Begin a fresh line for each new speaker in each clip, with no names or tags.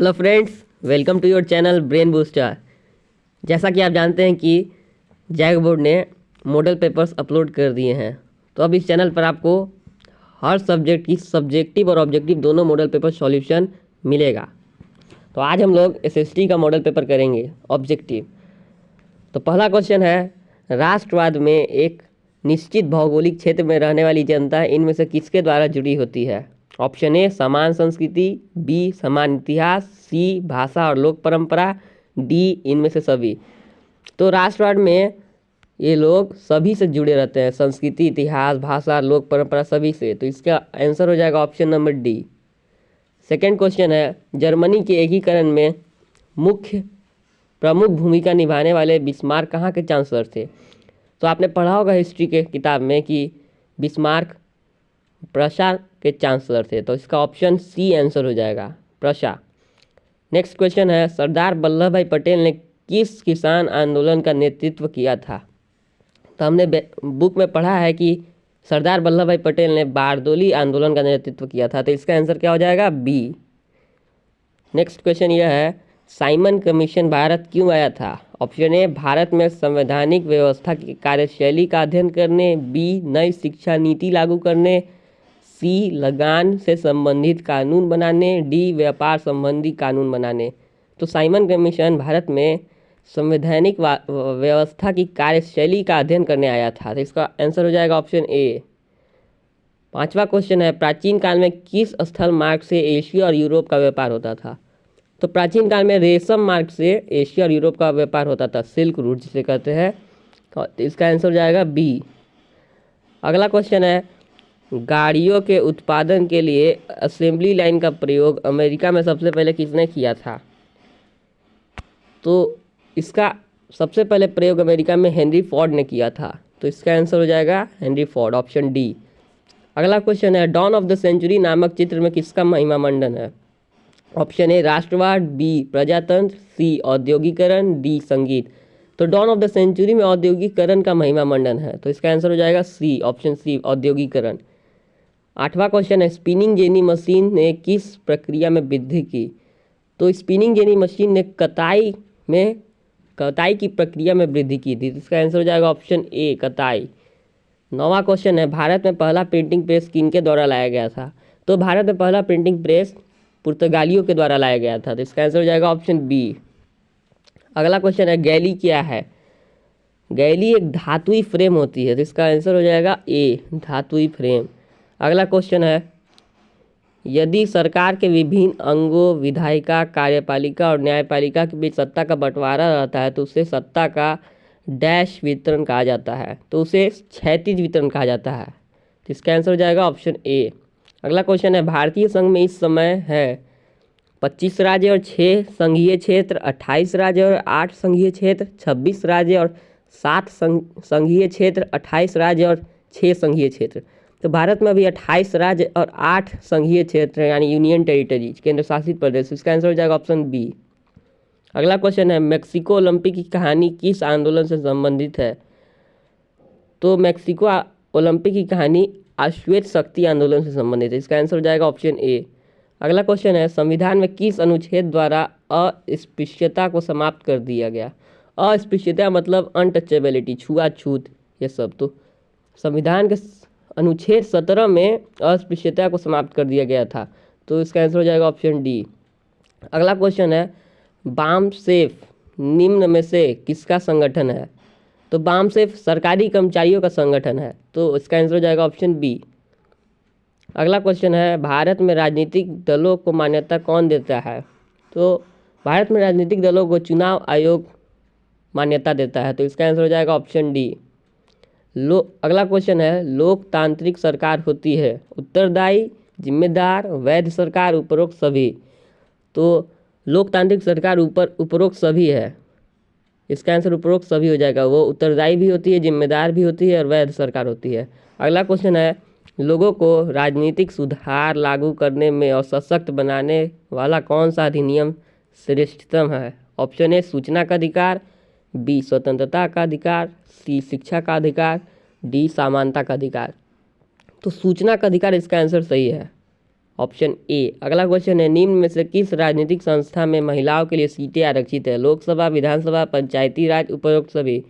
Hello friends, welcome to your channel brain booster. जैसा कि आप जानते हैं कि जैक बोर्ड ने मॉडल पेपर्स अपलोड कर दिए हैं, तो अब इस चैनल पर आपको हर सब्जेक्ट की सब्जेक्टिव और ऑब्जेक्टिव दोनों मॉडल पेपर सॉल्यूशन मिलेगा। तो आज हम लोग एसएसटी का मॉडल पेपर करेंगे ऑब्जेक्टिव। तो पहला क्वेश्चन है, राष्ट्रवाद में एक निश्चित भौगोलिक क्षेत्र में रहने वाली जनता इनमें से किसके द्वारा जुड़ी होती है? ऑप्शन ए समान संस्कृति, बी समान इतिहास, सी भाषा और लोक परंपरा, डी इनमें से सभी। तो राष्ट्रवाद में ये लोग सभी से जुड़े रहते हैं, संस्कृति, इतिहास, भाषा, लोक परंपरा सभी से। तो इसका आंसर हो जाएगा option number D. Second question है, जर्मनी के एकीकरण में प्रमुख भूमिका निभाने वाले बिस्मार्क कहाँ के चांसलर थे? तो आपने पढ़ा होगा हिस्ट्री के किताब में कि बिस्मार्क प्रशा के चांसलर थे। तो इसका ऑप्शन सी आंसर हो जाएगा, प्रशा। नेक्स्ट क्वेश्चन है, सरदार वल्लभ भाई पटेल ने किस किसान आंदोलन का नेतृत्व किया था? तो हमने बुक में पढ़ा है कि सरदार वल्लभ भाई पटेल ने बारदोली आंदोलन का नेतृत्व किया था। तो इसका आंसर क्या हो जाएगा? बी। नेक्स्ट क्वेश्चन यह है, साइमन कमीशन भारत क्यों आया था? ऑप्शन ए भारत में संवैधानिक व्यवस्था की कार्यशैली का अध्ययन करने, बी नई शिक्षा नीति लागू करने, सी लगान से संबंधित कानून बनाने, डी व्यापार संबंधी कानून बनाने। तो साइमन कमीशन भारत में संवैधानिक व्यवस्था की कार्यशैली का अध्ययन करने आया था। तो इसका आंसर हो जाएगा ऑप्शन ए। पांचवा क्वेश्चन है, प्राचीन काल में किस स्थल मार्ग से एशिया और यूरोप का व्यापार होता था? तो प्राचीन काल में रेशम मार्ग से एशिया और यूरोप का व्यापार होता था, सिल्क रूट जिसे कहते हैं। तो इसका आंसर हो जाएगा बी। अगला क्वेश्चन है, गाड़ियों के उत्पादन के लिए असेंबली लाइन का प्रयोग अमेरिका में सबसे पहले किसने किया था? तो इसका सबसे पहले प्रयोग अमेरिका में हेनरी फोर्ड ने किया था। तो इसका आंसर हो जाएगा हेनरी फोर्ड, ऑप्शन डी। अगला क्वेश्चन है, डॉन ऑफ द सेंचुरी नामक चित्र में किसका महिमा मंडन है? ऑप्शन ए राष्ट्रवाद, बी प्रजातंत्र, सी औद्योगिकरण, डी संगीत। तो डॉन ऑफ द सेंचुरी में औद्योगिकरण का महिमा मंडन है। तो इसका आंसर हो जाएगा सी, ऑप्शन सी औद्योगिकरण। आठवां क्वेश्चन है, स्पिनिंग जेनी मशीन ने किस प्रक्रिया में वृद्धि की? तो स्पिनिंग जेनी मशीन ने कताई की प्रक्रिया में वृद्धि की थी। इसका आंसर हो जाएगा ऑप्शन ए, कताई। नौवां क्वेश्चन है, भारत में पहला प्रिंटिंग प्रेस किनके द्वारा लाया गया था? तो भारत में पहला प्रिंटिंग प्रेस पुर्तगालियों के द्वारा लाया गया था। तो इसका आंसर हो जाएगा ऑप्शन बी। अगला क्वेश्चन है, गैली क्या है? गैली एक धातुई फ्रेम होती है। तो इसका आंसर हो जाएगा ए, धातुई फ्रेम। अगला क्वेश्चन है, यदि सरकार के विभिन्न अंगों विधायिका, कार्यपालिका और न्यायपालिका के बीच सत्ता का बंटवारा रहता है तो उसे सत्ता का डैश वितरण कहा जाता है। तो उसे क्षैतिज वितरण कहा जाता है। तो इसका आंसर हो जाएगा ऑप्शन ए। अगला क्वेश्चन है, भारतीय संघ में इस समय है 25 राज्य और 6 संघीय क्षेत्र, 28 राज्य और 8 संघीय क्षेत्र, 26 राज्य और 7 संघीय क्षेत्र, 28 राज्य और 6 संघीय क्षेत्र। तो भारत में अभी 28 राज्य और 8 संघीय क्षेत्र यानी यूनियन टेरिटरीज, केंद्र शासित प्रदेश। इसका आंसर हो जाएगा ऑप्शन बी। अगला क्वेश्चन है, मेक्सिको ओलंपिक की कहानी किस आंदोलन से संबंधित है? तो मेक्सिको ओलंपिक की कहानी अश्वेत शक्ति आंदोलन से संबंधित है। इसका आंसर हो जाएगा ऑप्शन ए। अगला क्वेश्चन है, संविधान में किस अनुच्छेद द्वारा अस्पृश्यता को समाप्त कर दिया गया? अस्पृश्यता मतलब अनटचेबिलिटी, छुआछूत, ये सब। तो संविधान के अनुच्छेद 17 में अस्पृश्यता को समाप्त कर दिया गया था। तो इसका आंसर हो जाएगा ऑप्शन डी। अगला क्वेश्चन है, बामसेफ निम्न में से किसका संगठन है? तो बामसेफ सरकारी कर्मचारियों का संगठन है। तो इसका आंसर हो जाएगा ऑप्शन बी। अगला क्वेश्चन है, भारत में राजनीतिक दलों को मान्यता कौन देता है? तो भारत में राजनीतिक दलों को चुनाव आयोग मान्यता देता है। तो इसका आंसर हो जाएगा ऑप्शन डी। अगला क्वेश्चन है, लोकतांत्रिक सरकार होती है उत्तरदायी, जिम्मेदार, वैध सरकार, उपरोक्त सभी। तो लोकतांत्रिक सरकार उपरोक्त सभी है। इसका आंसर उपरोक्त सभी हो जाएगा। वो उत्तरदायी भी होती है, जिम्मेदार भी होती है और वैध सरकार होती है। अगला क्वेश्चन है, लोगों को राजनीतिक सुधार लागू करने में और सशक्त बनाने वाला कौन सा अधिनियम श्रेष्ठतम है? ऑप्शन ए सूचना का अधिकार, बी स्वतंत्रता का अधिकार, सी शिक्षा का अधिकार, डी समानता का अधिकार। तो सूचना का अधिकार इसका आंसर सही है। Option A. अगला क्वेश्चन है, निम्न में से किस राजनीतिक संस्था में महिलाओं के लिए सीटें आरक्षित है? लोकसभा, विधानसभा, पंचायती राज, उपरोक्त सभी।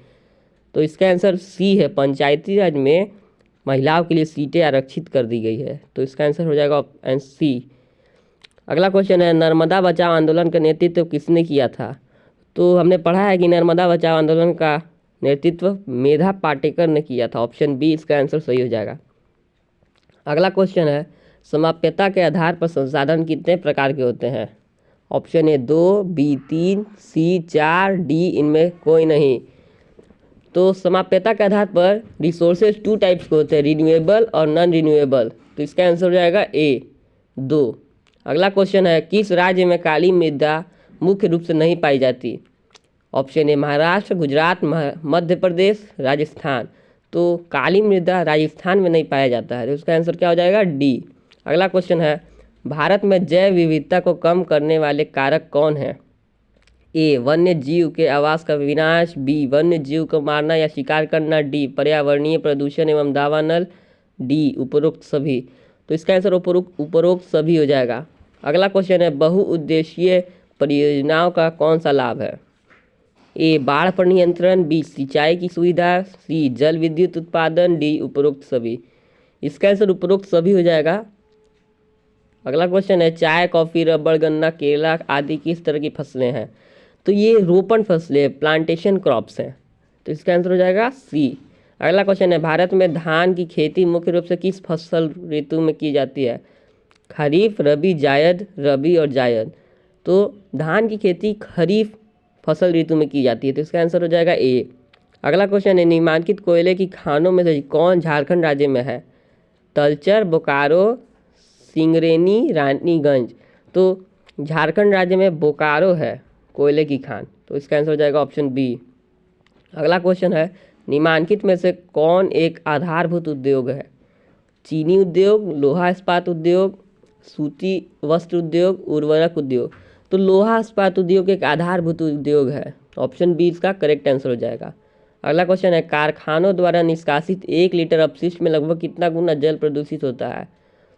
तो इसका आंसर सी है, पंचायती राज में महिलाओं के लिए सीटें आरक्षित कर दी गई है। तो इसका आंसर हो जाएगा ऑप्शन सी। अगला क्वेश्चन है, नर्मदा बचाओ आंदोलन का नेतृत्व किसने किया था? तो हमने पढ़ा है कि नर्मदा बचाओ आंदोलन का नेतृत्व मेधा पाटेकर ने किया था। ऑप्शन बी इसका आंसर सही हो जाएगा। अगला क्वेश्चन है, समाप्यता के आधार पर संसाधन कितने प्रकार के होते हैं? Option A 2, B 3, C 4, D इनमें कोई नहीं। तो समाप्यता के आधार पर रिसोर्सेज 2 टाइप्स के होते हैं, रिन्यूएबल और नॉन रिन्यूएबल। तो इसका आंसर हो जाएगा ए 2। अगला क्वेश्चन है, किस राज्य में काली मृदा मुख्य रूप से नहीं पाई जाती? Option A Maharashtra, Gujarat, Madhya Pradesh, Rajasthan. तो काली मृदा राजस्थान में नहीं पाया जाता है। तो इसका आंसर क्या हो जाएगा? डी। अगला क्वेश्चन है, भारत में जैव विविधता को कम करने वाले कारक कौन हैं? ए वन्य जीव के आवास का विनाश, बी वन्य जीव को मारना या शिकार करना, डी पर्यावरणीय प्रदूषण एवं दावानल, डी उपरोक्त सभी। तो इसका आंसर उपरोक्त सभी हो जाएगा। अगला क्वेश्चन है, बहुउद्देशीय परियोजनाओं का कौन सा लाभ है? ए बाढ़ पर नियंत्रण, बी सिंचाई की सुविधा, सी जल विद्युत उत्पादन, डी उपरोक्त सभी। इसका आंसर उपरोक्त सभी हो जाएगा। अगला क्वेश्चन है, चाय, कॉफ़ी, रबड़, गन्ना, केला आदि किस तरह की फसलें हैं? तो ये रोपण फसलें, प्लांटेशन क्रॉप्स हैं। तो इसका आंसर हो जाएगा सी। अगला क्वेश्चन है, भारत में धान की खेती मुख्य रूप से किस फसल ऋतु में की जाती है? खरीफ, रबी, जायद, रबी और जायद। तो धान की खेती खरीफ फसल ऋतु में की जाती है। तो इसका आंसर हो जाएगा ए। अगला क्वेश्चन है, निम्नलिखित कोयले की खानों में से कौन झारखंड राज्य में है? तलचर, बोकारो, सिंगरेनी, रानीगंज। तो झारखंड राज्य में बोकारो है कोयले की खान। तो इसका आंसर हो जाएगा ऑप्शन बी। अगला क्वेश्चन है, निम्नलिखित में से कौन एक आधारभूत उद्योग है? चीनी उद्योग, लोहा इस्पात उद्योग, सूती वस्त्र उद्योग, उर्वरक उद्योग। तो लोहा इस्पात उद्योग एक आधारभूत उद्योग है। ऑप्शन बी इसका करेक्ट आंसर हो जाएगा। अगला क्वेश्चन है, कारखानों द्वारा निष्कासित 1 लीटर अपशिष्ट में लगभग कितना गुना जल प्रदूषित होता है?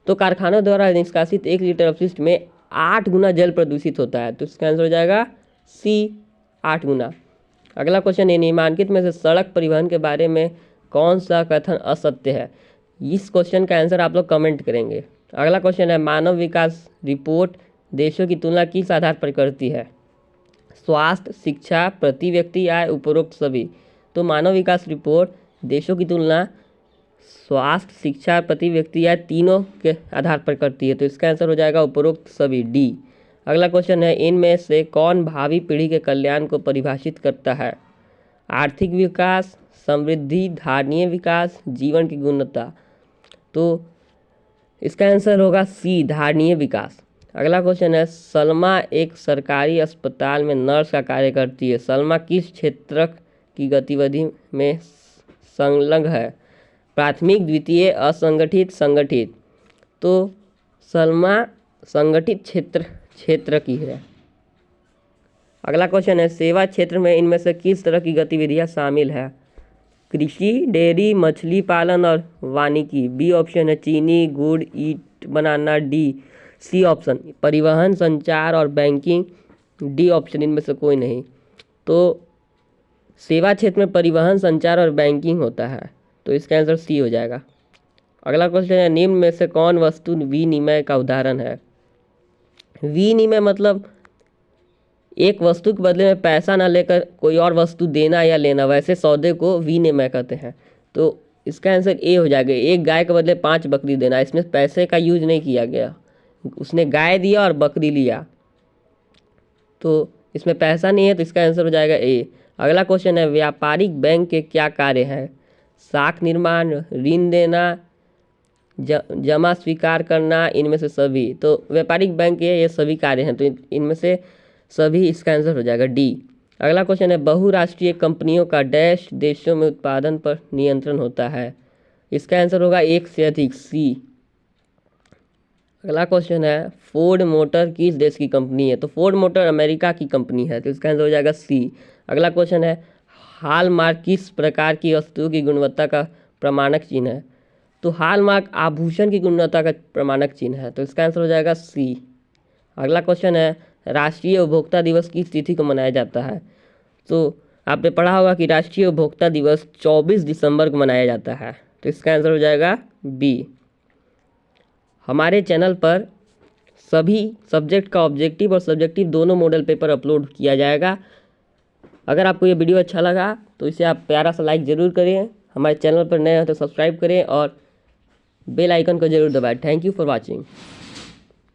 तो कारखानों द्वारा निष्कासित 1 लीटर अपशिष्ट में 8 गुना जल प्रदूषित होता है। तो इसका आंसर हो जाएगा सी 8 गुना। अगला क्वेश्चन है, निम्नलिखित में से सड़क परिवहन के बारे में कौन सा कथन असत्य है? इस क्वेश्चन का आंसर आप लोग कमेंट करेंगे। अगला क्वेश्चन है, मानव विकास रिपोर्ट देशों की तुलना किस आधार पर करती है? स्वास्थ्य, शिक्षा, प्रति व्यक्ति आय, उपरोक्त सभी। तो मानव विकास रिपोर्ट देशों की तुलना स्वास्थ्य, शिक्षा, प्रति व्यक्ति आय तीनों के आधार पर करती है। तो इसका आंसर हो जाएगा उपरोक्त सभी, डी। अगला क्वेश्चन है, इनमें से कौन भावी पीढ़ी के कल्याण को परिभाषित करता है? आर्थिक विकास, समृद्धि, धारणीय विकास, जीवन की गुणवत्ता। तो इसका आंसर होगा सी धारणीय विकास। अगला क्वेश्चन है, सलमा एक सरकारी अस्पताल में नर्स का कार्य करती है। सलमा किस क्षेत्र की गतिविधि में संलग्न है? प्राथमिक, द्वितीय, असंगठित, संगठित। तो सलमा संगठित क्षेत्र की है। अगला क्वेश्चन है, सेवा क्षेत्र में इनमें से किस तरह की गतिविधियां शामिल है? कृषि, डेयरी, मछली पालन और वानिकी। बी ऑप्शन है चीनी, गुड़, ईंट बनाना, डी। सी ऑप्शन परिवहन, संचार और बैंकिंग, डी ऑप्शन इनमें से कोई नहीं। तो सेवा क्षेत्र में परिवहन, संचार और बैंकिंग होता है। तो इसका आंसर सी हो जाएगा। अगला क्वेश्चन है, निम्न में से कौन वस्तु विनिमय का उदाहरण है? विनिमय मतलब एक वस्तु के बदले में पैसा ना लेकर कोई और वस्तु देना या लेना, वैसे सौदे को विनिमय कहते हैं। तो इसका आंसर ए हो जाएगा। एक गाय के बदले 5 बकरी देना, इसमें पैसे का यूज नहीं किया गया, उसने गाय दिया और बकरी लिया, तो इसमें पैसा नहीं है। तो इसका आंसर हो जाएगा ए। अगला क्वेश्चन है, व्यापारिक बैंक के क्या कार्य हैं? साख निर्माण, ऋण देना, जमा स्वीकार करना, इनमें से सभी। तो व्यापारिक बैंक के ये सभी कार्य हैं। तो इनमें से सभी इसका आंसर हो जाएगा डी। अगला क्वेश्चन है, बहुराष्ट्रीय कंपनियों का डैश देशों में उत्पादन पर नियंत्रण होता है? इसका आंसर होगा 1 से अधिक, सी। अगला क्वेश्चन है, फोर्ड मोटर किस देश की कंपनी है? तो फोर्ड मोटर अमेरिका की कंपनी है। तो इसका आंसर हो जाएगा सी। अगला क्वेश्चन है, हॉलमार्क किस प्रकार की वस्तुओं की गुणवत्ता का प्रमाणक चिन्ह है? तो हॉलमार्क आभूषण की गुणवत्ता का प्रमाणक चिन्ह है, तो इसका आंसर हो जाएगा सी। अगला क्वेश्चन है, राष्ट्रीय उपभोक्ता दिवस किस तिथि को मनाया जाता है? तो आपने पढ़ा होगा कि राष्ट्रीय उपभोक्ता दिवस 24 दिसंबर को मनाया जाता है, तो इसका आंसर हो जाएगा बी। हमारे चैनल पर सभी सब्जेक्ट का ऑब्जेक्टिव और सब्जेक्टिव दोनों मॉडल पेपर अपलोड किया जाएगा। अगर आपको ये वीडियो अच्छा लगा तो इसे आप प्यारा सा लाइक ज़रूर करें, हमारे चैनल पर नए हैं तो सब्सक्राइब करें और बेल आइकन को जरूर दबाएं। Thank you for watching.